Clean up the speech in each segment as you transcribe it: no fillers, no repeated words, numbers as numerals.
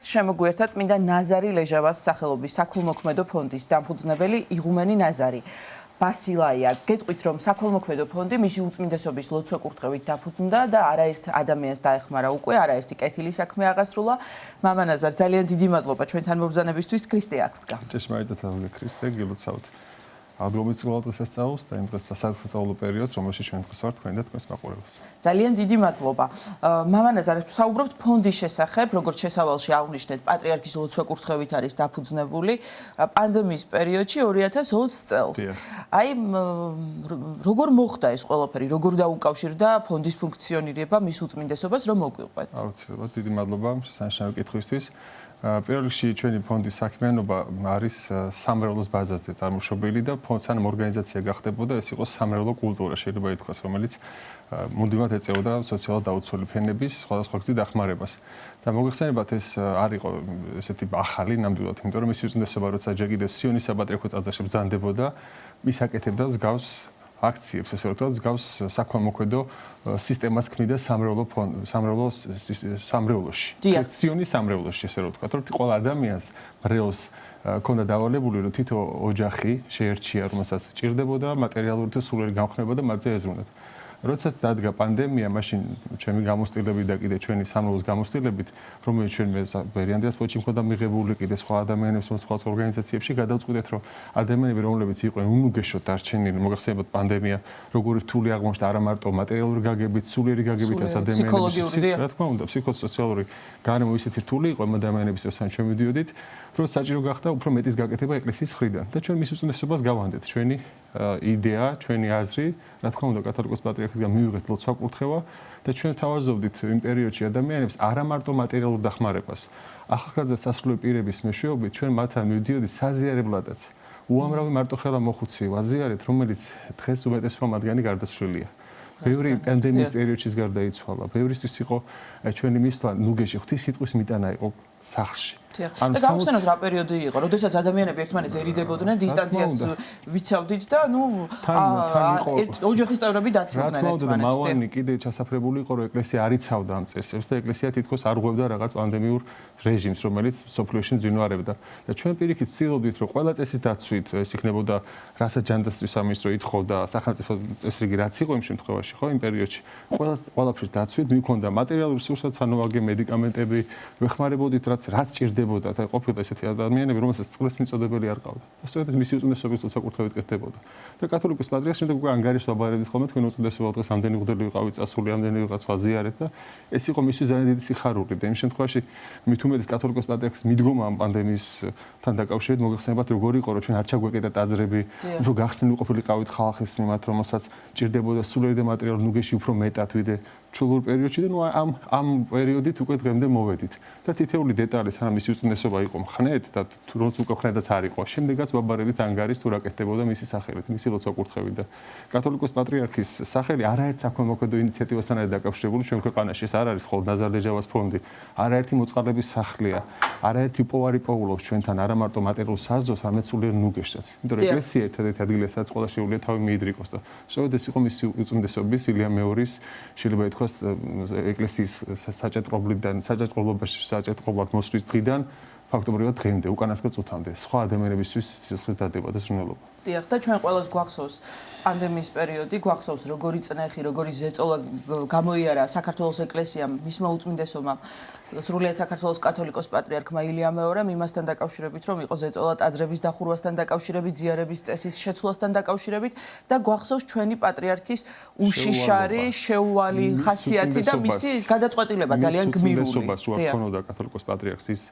შემოგვერთა წმინდა ნაზარი ლეჟავას სახელობის საქველმოქმედო ფონდის დამფუძნებელი იღუმენი ნაზარი ბასილაია. გეტყვით, რომ საქველმოქმედო ფონდი მისი უწმინდესობის ლოცვა-კურთხევით დაფუძნდა და არაერთ ადამიანს დაეხმარა უკვე, არაერთი კეთილი საქმე აღასრულა. მამა ნაზარ, ძალიან დიდი მადლობა ჩვენთან მობრძანებისთვის. ქრისტე აღსდგა. ჭეშმარიტად ავli ქრისტე, გილოცავთ. Ადგილობრივ დღესასწაულს და იმ დღესასწაულო პერიოდს, რომელშიც ჩვენ დღეს ვართ თქვენ და თქვენს მაყურებელს. ძალიან დიდი მადლობა. მამა ნაზარ, საუბრობთ ფონდის შესახებ, როგორც შესავალში აღნიშნეთ, პატრიარქის ლოცვა-კურთხევით არის დაფუძნებული პანდემიის პერიოდში 2020 წელს. აი, როგორ მოხდა ეს ყველაფერი, როგორ დაუკავშირდა ფონდის ფუნქციონირება მის უწმინდესობას, რომ მოგვიყვეთ? აუცილებლად, დიდი მადლობა შესანიშნავი კითხვისთვის. პირველ რიგში ჩვენი ფონდის საქმიანობა არის სამრევლოს ბაზაზე წარმოშობილი და სანამ ორგანიზაცია გახდებოდა, ეს იყო სამრევლო კულტურა, შეიძლება ითქვას, რომელიც მუდმივად ეწეოდა სოციალურად დაუცველი ფენების სხვადასხვა გზით დახმარებას. და მოგეხსენებათ, ეს არ იყო ესეთი ახალი ნამდვილად, იმიტომ რომ მისი უწმინდესობა როცა ჯერ კიდევ სიონის საპატრიარქო ტაძარში ბრძანდებოდა, ის აკეთებდა მსგავს აქციებს, ესე ვთქვათ, მსგავს საქველმოქმედო სისტემას ქმნიდა სამრევლოში. სიონის სამრევლოში, ესე ვთქვათ, რომ ყველა ადამიანს მრევლს ქონდა დავალებული, რომ თითო ოჯახი შეერჩია, რომელსაც სჭირდებოდა მატერიალური თუ სულიერი განხმება და მათზე ეზრუნათ. როდესაც დადგა პანდემია, მაშინ ჩემი გამოცდილებით და კიდე ჩვენი სამრევლოს გამოცდილებით, რომელიც ჩვენ ვერიანდიას პოჩი მქონდა მიღებული, კიდე სხვა ადამიანებს სხვა ორგანიზაციებში გადავწყვიტეთ, რომ ადამიანები, რომლებიც იყვნენ უნუგეშოდ დარჩენილი, მოგახსენებათ პანდემია, როგორი რთული აღმოჩნდა არა მარტო მატერიალური გაგებით, სულიერი გაგებითაც ადამიანების, რა თქმა უნდა, ფსიქოსოციალური გარემო ისეთი რთული იყო ადამიანების, როცა ჩვენ მივდიოდით, რომ საჭირო გახდა უფრო მეტის გაკეთება ეკლესიის მხრიდან და ჩვენ მის უწმინდესობას გავანდეთ. ჩვენი იდეა, ჩვენი აზრი, რა თქმა უნდა, კათოლიკოს პატრიარქისგან მივიღეთ ლოცვა-კურთხევა და ჩვენ თავაზობდით იმ პერიოდში ადამიანებს არა მარტო მატერიალურ დახმარებას. ახალგაზრდა სასულიერო პირების მეშვეობით ჩვენ მათთან მივდიოდით საზიარებლადაც. უამრავი მარტოხელა მოხუცი ვაზიარეთ, რომელიც დღეს უმეტესობა მათგანი გარდაცვლილია. ბევრი პანდემიის პერიოდშიც გარდაიცვალა. ბევრისთვის იყო ჩვენი მისვლა ნუგეში ღვთის სიტყვის მიტანა იყო სახლში. და გავხსენოთ რა პერიოდი იყო, როდესაც ადამიანები ერთმანეთს ერიდებოდნენ, დისტანციას ვიცავდით და ოჯახის წევრები დაცულდნენ ერთმანეთს. მავანი კიდე ჩასაფრებული იყო, რომ ეკლესია არ იცავდა ამ წესებს და ეკლესია თითქოს არ ღვევდა რაღაც პანდემიურ რეჟიმს, რომელიც სოფლიოში მძინვარებდა. და ჩვენ პირიქით ვცდილობდით, რომ ყველა წესის დაცვით ეს იქნებოდა რასაც ჯანდაცვის სამინისტრო ითხოვდა, სახელმწიფო წესრიგი რაც იყო იმ შემთხვევაში, ხო, იმ პერიოდში. ყველაფრის დაცვით მიქონდა მატერიალური რესურსი, სანოვაგე მედიკამენტები, ვეხმარებოდით რაც ჭირდებოდა და ყოფილიყო ესეთი ადამიანები, რომელსაც წყლის მიწოდებელი არ ყავდა. სწორედ მისი უწმინდესობის ლოცვა-კურთხევით კეთდებოდა. და კათოლიკოს პატრიარქს შემდეგ უკვე ანგარიშს ვაბარებდით ხოლმე თქვენ უწმინდესობა დღეს ამდენი მღვდელი ვიყავით, წასული ამდენი ვიღაც ვაზიარეთ და ეს იყო მისთვის ძალიან დიდი სიხარული და იმ შემთხვევაში მით უმეტეს კათოლიკოს პატრიარქის მიდგომა ამ პანდემიისთან დაკავშირებით მოგეხსენებათ როგორი იყო, რომ ჩვენ არ ჩაგვეკიდა ტაძრები, უფრო გახსნილი ყოფილიყავით ხალხის მიმართ, რომელსაც ჭირდებოდა სულიერი და მატერიალური ნუგეში უფრო მეტად ვიდრე ჩულურ პერიოდში და ამ პერიოდით უკვე დღემდე მოვედით. და თითეული დეტალი სანამ მისი უწმინდესობა იყო მხნედ და თუნდაც უკვე მხნედაც არ იყო. შემდეგაც ვაბარებით ანგარიშს თუ რა კეთდებოდა მისი სახელით, მისი ლოცვა-კურთხევით და კათოლიკოს პატრიარქის სახელი არაერთ საქველმოქმედო ინიციატივასთან არის დაკავშირებული ჩვენ ქვეყანაში. ეს არ არის მხოლოდ ნაზარ ლეჟავას ფონდი, არაერთი მოწყალების სახლია, არაერთი პოვარი პოულობს ჩვენთან, არა მარტო მატერიალურ საზრდოს, არამედ სულიერ ნუგეშსაც. იმიტომ რომ ეკლესია ერთადერთი ადგილია, სადაც ყველა შეუძლია თავი მიიდრიკოს და სწორედ ეს იყო მისი უწმინდესობის ილია მეორის შეიძლება ითქვას ეკლესიის საჭეტრობლად მოსვლის დღიდან ფაქტობრივად დღემდე, უკანასკნელ წუთამდე, სხვა ადამიანებისთვის სიცოცხლის დადება და ზრუნველობა. დიახ, და ჩვენ ყველას გვახსოვს პანდემიის პერიოდი, გვახსოვს როგორი წნეხი, როგორი ზეწოლა გამოიარა საქართველოს ეკლესიამ, მისმა უწმინდესობამ, სრულიად საქართველოს კათოლიკოს პატრიარქმა ილია მეორემ იმასთან დაკავშირებით, რომ იყო ზეწოლა ტაძრების დახურვასთან დაკავშირებით, ზიარების წესის შეცვლასთან დაკავშირებით და გვახსოვს ჩვენი პატრიარქის უშიშარი, შეუვალი ხასიათი და მისი გადაწყვეტილება ძალიან გმირული. უწმინდესობას რო აქონოდა კათოლიკოს პატრიარქის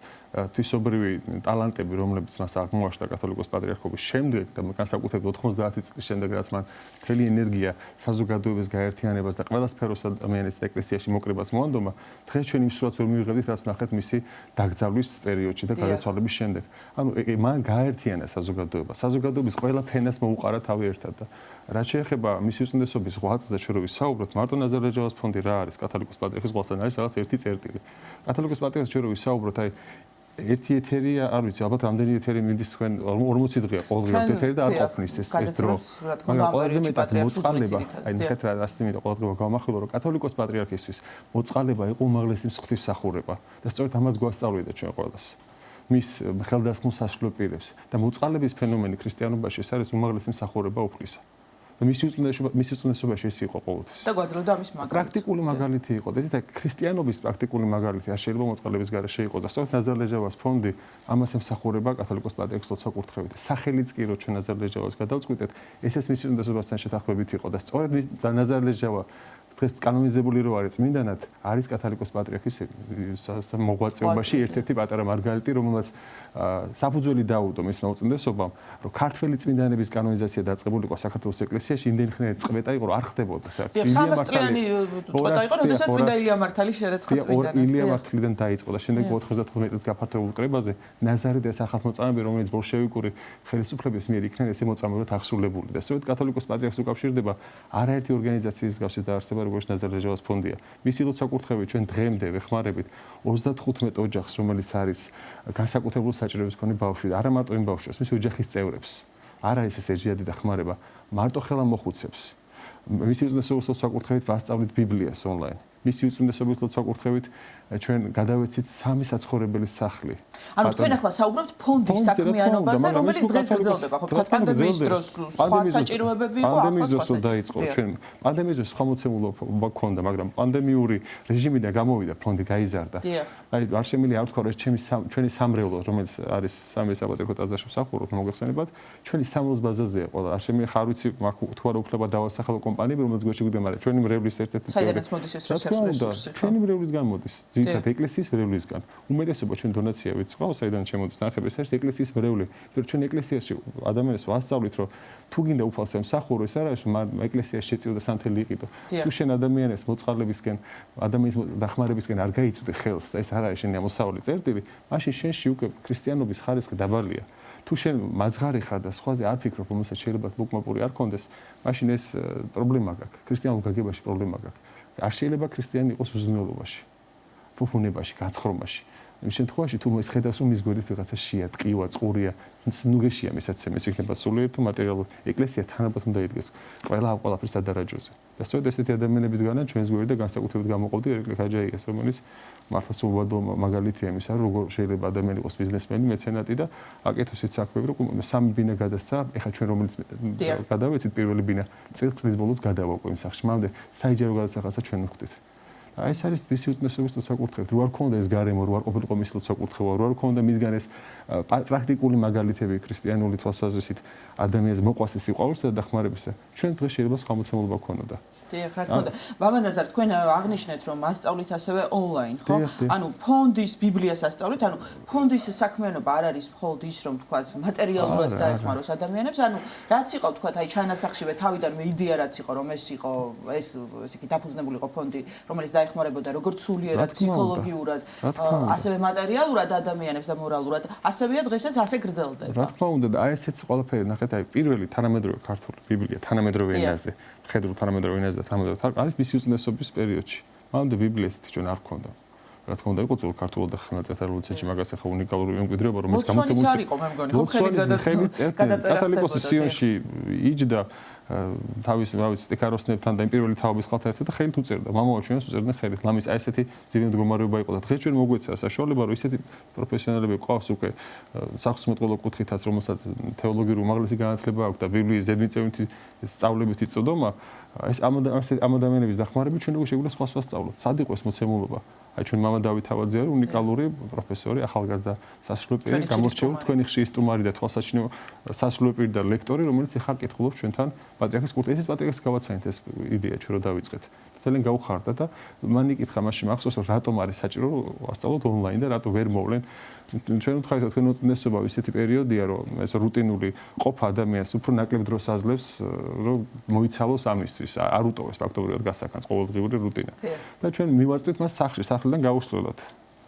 თვისობრივი ტალანტები, რომლებიც მას აღმოაჩნდა კათოლიკოს პატრიარქობის შემდეგ და განსაკუთრებით 90 წლის შემდეგ, რაც მან მთელი ენერგია საზოგადოების გაერთიანებას და ყველა სფეროს ადამიანის ეკლესიაში მოკრებას მოანდომა, დღეს ჩვენ იმ სურათს ვერ მივიღებთ, რაც ნახეთ მისი დაკრძალვის პერიოდში და გარდაცვალების შემდეგ. ანუ მან გაერთიანა საზოგადოება. საზოგადოების ყველა ფენას მოუყარა თავი ერთად და რაც შეეხება მისი უწმინდესობის ღვაწლს და ჩვენ რო ვისაუბროთ, მარტო ნაზარ ლეჟავას ფონდი რა არის კათოლიკოს პატრიარქის ღვაწლთან არის რაღაც ერთი წერტილი. კათოლიკოს პატრიარქის ჩვენ რო ვისაუბროთ, აი ერთი ეთერი არ ვიცი, ალბათ რამდენი ეთერი მინდის თქვენ 40 დღეა ყოველდღიურად ეთერი და არ ყოფნის ეს დრო. მაგრამ ყველაზე მეტად მოწყალება, აი ნახეთ რა ასე მინდა ყოველდღიურად გავამახვილო, რომ კათოლიკოს პატრიარქისთვის მოწყალება იყო უმაღლესი ღვთისმსახურება და სწორედ ამას გვასწავლიდა ჩვენ ყველას. მის ხელდასხმულ საშუალო პირებს და მოწყალების ფენომენი ქრისტიანობაში ეს არის უმაღლესი მსახურება უფლისა. და მისი უწმიდესობაში ეს იყო ყოველთვის. და გვაძლევდა ამის მაგალითი. პრაქტიკული მაგალითი იყო. ესეც ქრისტიანობის პრაქტიკული მაგალითი არ შეიძლება მოწყალების გარეშე იყოს. და სწორედ ნაზარ-ლეჟავას ფონდი ამას ემსახურება კათოლიკოს პატრიარქის ლოცვა-კურთხევით. სახელიც კი რო ჩვენ ნაზარ-ლეჟავას გადავწყვიტეთ, ესეც მისი უწმიდესობასთან შეთანხმებით იყო და სწორედ ნაზარ-ლეჟავა დღეს კანონიზებული რო არის წმინდანად, არის კათოლიკოს პატრიარქის მოღვაწეობაში ერთ-ერთი პატარა მარგალიტი, რომელსაც საფუძველი დაუდო მისმა უწმიდესობამ, რომ ქართველი წმინდანების კანონიზაცია დაწყებულიყო საქართველოს ეკლესიაში, იმდენი ხნით წყვეტა იყო, რომ არ ხდებოდა საერთოდ. 300 წლიანი წყვეტა იყო, როდესაც წმინდა ილია მართალი შერეცხა წმინდანას. ილია მართლიდან დაიწყო და შემდეგ 95 წელს გაფართოებულ კრებაზე ნაზარი და სახელმწიფოები, რომელიც ბოლშევიკური ხელისუფლების მიერ იქნენ ესე მოწამებლად აღსრულებული. და სწორედ კათოლიკოს პატრიარქს უკავშირდება არაერთი ორგანიზაციის მსგავსი დაარსება, როგორც ნაზარ-ლეჟავას ფონდია. მისი ლოცვა-კურთხევით ჩვენ დღემდე ვეხმარებით 35 ოჯახს, რომელიც არის განსაკუთრებული საჭიროების მქონე ბავშვი და არა მარტო იმ ბავშვებს, მისი ოჯახის წევრებს. არ არის ეს ეჯიადი დახმარება, მარტო ხელა მოხუცებს. მისი უწმიდესობის ლოცვა-კურთხევით ვასწავლით ბიბლიას ონლაინ. მისი უწმიდესობის ლოცვა-კურთხევით ჩვენ გადავეცით 3 საცხოვრებელი სახლი. ანუ თქვენ ახლა საუბრობთ ფონდის საქმიანობაზე, რომელიც დღეს გრძელდება, ხო, თქვა პანდემიის დროს სხვა საჭიროებები იყო, პანდემიის დროს დაიწყო ჩვენ. პანდემიის დროს სხვა მოცემულობა ჰქონდა, მაგრამ პანდემიური რეჟიმიდან გამოვიდა, ფონდი გაიზარდა. აი, არ შემიძლია არ ვთქვა, რომ ეს ჩვენი სამრევლო, რომელიც არის სამი საპატრიარქო ტაძარში მსახურობთ, მოგეხსენებათ, ჩვენი სამრევლოს ბაზაზეა ყველა. არ შემიძლია ხარ ვიცი, მაგ თქვა რომ უფლება დავასახელო კომპანიები, რომელიც გვეჭიგდება, მაგრამ ჩვენი მრევლის ერთ-ერთი საიდანაც მოდის ეს რესურსი? ჩვენი მრევლისგან მოდის. ძირითადად ეკლესიის მრევლისგან. უმეტესობა ჩვენ დონაცია ვიცი ყავს, საიდან შემოდის თანხები, ეს არის ეკლესიის მრევლი. იმიტომ ჩვენ ეკლესიაში ადამიანებს ვასწავლით, რომ თუ გინდა უფალს ემსახურო, ეს არის ეკლესიაში შეწიო და სამთელი იყიდო. თუ შენ ადამიანებს მოწყალებისკენ, ადამიანის დახმარებისკენ არ გაიწვდი ხელს და ეს არ არის შენი ამოსავალი წერტილი, მაშინ შენში უკვე ქრისტიანობის ხარისხი დაბალია. თუ შენ მაძღარი ხარ და სხვაზე არ ფიქრობ, რომელსაც შეიძლება ლუკმაპური არ კონდეს, მაშინ ეს პრობლემა გაქვს. ქრისტიანულ გაგებაში პრობლემა გაქვს. არ შეიძლება ქრისტიანი იყოს უზრუნველობაში, ფუფუნებაში, გაცხრომაში. იმ შემთხვევაში თუ ეს ხედავს რომ მის გვერდით ვიღაცა შია, ტყივა, წყურია, ნუ გეშია მისაცემ, ეს იქნება სულიერ თუ მატერიალურ. ეკლესია თანაბრად უნდა იდგეს ყველა ყველაფრის ადარაჯოზე. და სწორედ ესეთი ადამიანები დგანან ჩვენს გვერდით და განსაკუთრებით გამოყოფდი ერეკლე ხაჯაიას, რომელიც მართლა სულვადო მაგალითია იმისა, რომ როგორ შეიძლება ადამიანი იყოს ბიზნესმენი, მეცენატი და აკეთოს ეს საქმეები, რომ სამი ბინა გადასცა, ეხლა ჩვენ რომელიც გადავეცით პირველი ბინა წელს ბოლოს გადავაყვე იმ სახში. მანამდე საიჯარო გადასახადსაც ჩვენ ვხვდით. აი ეს არის მისი უწმიდესობის ლოცვა-კურთხევით. რო არ ქონდა ეს გარემო, რო არ ყოფილიყო მის ლოცვა-კურთხევა, რო არ ქონდა მისგან ეს პრაქტიკული მაგალითები ქრისტიანული თვალსაზრისით ადამიანის მოყვასის სიყვარულისა და დახმარებისა, ჩვენ დღეს შეიძლება სხვა მოცემულობა გქონოდა. დიახ, რა თქმა უნდა. მამანაზარ, თქვენ აღნიშნეთ, რომ ასწავლით ასევე ონლაინ, ხო? ანუ ფონდის ბიბლიას ასწავლით, ანუ ფონდის საქმიანობა არ არის მხოლოდ ის, რომ თქვა მატერიალურად დაეხმაროს ადამიანებს, ანუ რაც იყო თქვა აი ჩანასახშივე თავიდანვე იდეა რაც იყო, რომ ეს იყო ესე იგი დაფუძნებულიყო ფონდი, რომელიც დაეხმარებოდა როგორც სულიერად, ფსიქოლოგიურად, ასევე მატერიალურად ადამიანებს და მორალურად, ასევეა დღესაც ასე გრძელდება. რა თქმა უნდა, და აი ესეც ყველაფერი ნახეთ, აი პირველი თანამედროვე ქართული ბიბლია თანამედროვე ენაზე, მხედრულ თანამედროვე ენაზე და თანამედროვე არის მისი უწმიდესობის პერიოდში. მანამდე ბიბლია ესეთი ჩვენ არ ჰქონდა. რა თქმა უნდა, იყო ძველ ქართულად და ხელნაწერი რევოლუციაში მაგას ახლა უნიკალური მემკვიდრეობა, რომელიც გამოცემული არ იყო, მე მგონი, ხო ხელით გადაწერა. კათოლიკოსი სიონში იჯდა თავის, რა ვიცი, სტიქაროსნებთან და იმ პირველი თაობის ხალხთან ერთად და ხელით უწერდა. მამაო ჩვენს უწერდნენ ხელით. ლამის აი ესეთი ძიმე მდგომარეობა იყო და დღეს ჩვენ მოგვეცია საშუალება, რომ ისეთი პროფესიონალები ყავს უკვე საღვთისმეტყველო კუთხითაც, რომელსაც თეოლოგიური უმაღლესი განათლება აქვს და ბიბლიის ზედმიწევითი სწავლებითი წოდომა, ეს ამ ადამიანების დახმარებით ჩვენ უკვე შეგვიძლია სხვა სწავლოთ. სად იყო ეს მოცემულობა? აი ჩვენ მამა დავით ავაძე არის უნიკალური პროფესორი, ახალგაზრდა სასულიერო პირი, გამორჩეული თქვენი ხშირი სტუმარი და თვალსაჩინო სასულიერო პირი და ლექტორი, რომელიც ახლა კითხულობს ჩვენთან პატრიარქის კურსს. ეს პატრიარქის გავაცანით ეს იდეა ჩვენ რო დავიწყეთ. ძალიან გავხარდა და მან იკითხა მაშინ მახსოვს რომ რატომ არის საჭირო ვასწავლოთ ონლაინ და რატო ვერ მოვლენ. ჩვენ ვთქვით თქვენ უწმიდესობა ისეთი პერიოდია რომ ეს რუტინული ყოფა ადამიანს უფრო ნაკლებ დროს აძლევს რომ მოიცალოს ამისთვის, არ უტოვებს ფაქტობრივად გასახანს ყოველდღიური რუტინა. და ჩვენ მივაწვით მას სახლიდან გაუსვლელად.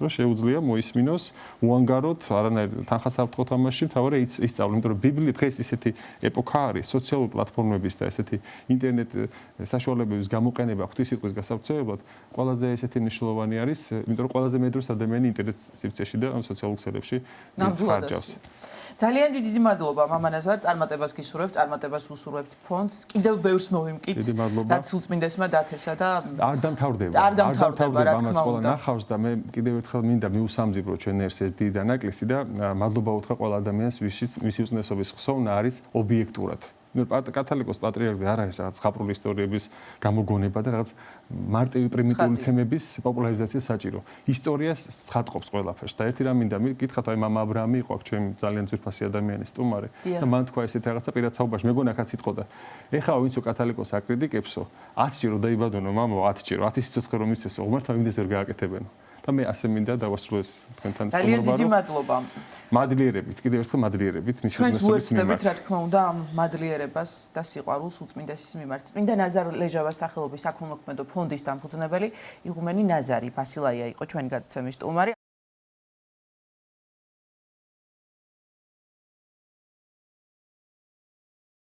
რომ შეუძლია მოისმინოს, უანგაროთ, არანაირ თანხას არ ვთხოვთ ამაში, თავარია ისწავლო, იმიტომ რომ ბიბლია დღეს ისეთი ეპოქა არის, სოციალური პლატფორმების და ესეთი ინტერნეტ საშუალებების გამოყენება ღვთისმსიტყვის გასავრცელებლად ყველაზე ესეთი მნიშვნელოვანი არის, იმიტომ რომ ყველაზე მეტ დროს ადამიანი ინტერნეტ სივრცეში და სოციალურ ქსელებში ხარჯავს. ძალიან დიდი მადლობა მამანაზარ, წარმატებას გისურვებთ, წარმატებას უსურვებთ ფონდს, კიდევ ბევრს მოვიმკით, რაც უწმინდესმა დათესა და არ დამთავრდება. არ დამთავრდება, რა თქმა უნდა. ნახავს და მე კიდევ ერთხელ მინდა მიუსამძიბრო ჩვენ ერთ ეს დიდი დანაკლისი და მადლობა უთხრა ყველა ადამიანს, ვისაც მისი უწნესობის ხსოვნა არის ობიექტურად. კათოლიკოს პატრიარქზე არ არის რაღაც ხაპრული ისტორიების გამოგონება და რაღაც მარტივი პრიმიტიული თემების პოპულარიზაცია საჭირო. ისტორიას ცხადყოფს ყველაფერს და ერთი რამ მინდა მიკითხათ, აი მამა აბრაამი იყო აქ ჩემი ძალიან ძვირფასი ადამიანის სტუმარი და მან თქვა ესეთ რაღაცა პირად საუბარში, მეგონა ახაც იტყოდა. ეხლა ვინცო კათოლიკოს აკრიტიკებსო, 10 ჯერ დაიბადონო მამო, 10 ჯერ, 10 სიცოცხლე რომ მისცესო, ღმერთმა იმდეს ვერ გააკეთებენო. და მე ასე მინდა დავასრულო ეს თქვენთან სტუმრობა. ძალიან დიდი მადლობა. მადლიერებით, კიდევ ერთხელ მადლიერებით მის უზნესობის მიმართ. რა თქმა უნდა, ამ მადლიერებას და სიყვარულს უწმინდესის მიმართ. წმინდა ნაზარ ლეჟავას სახელობის საქველმოქმედო ფონდის დამფუძნებელი იღუმენი ნაზარი ბასილაია იყო ჩვენი გადაცემის სტუმარი.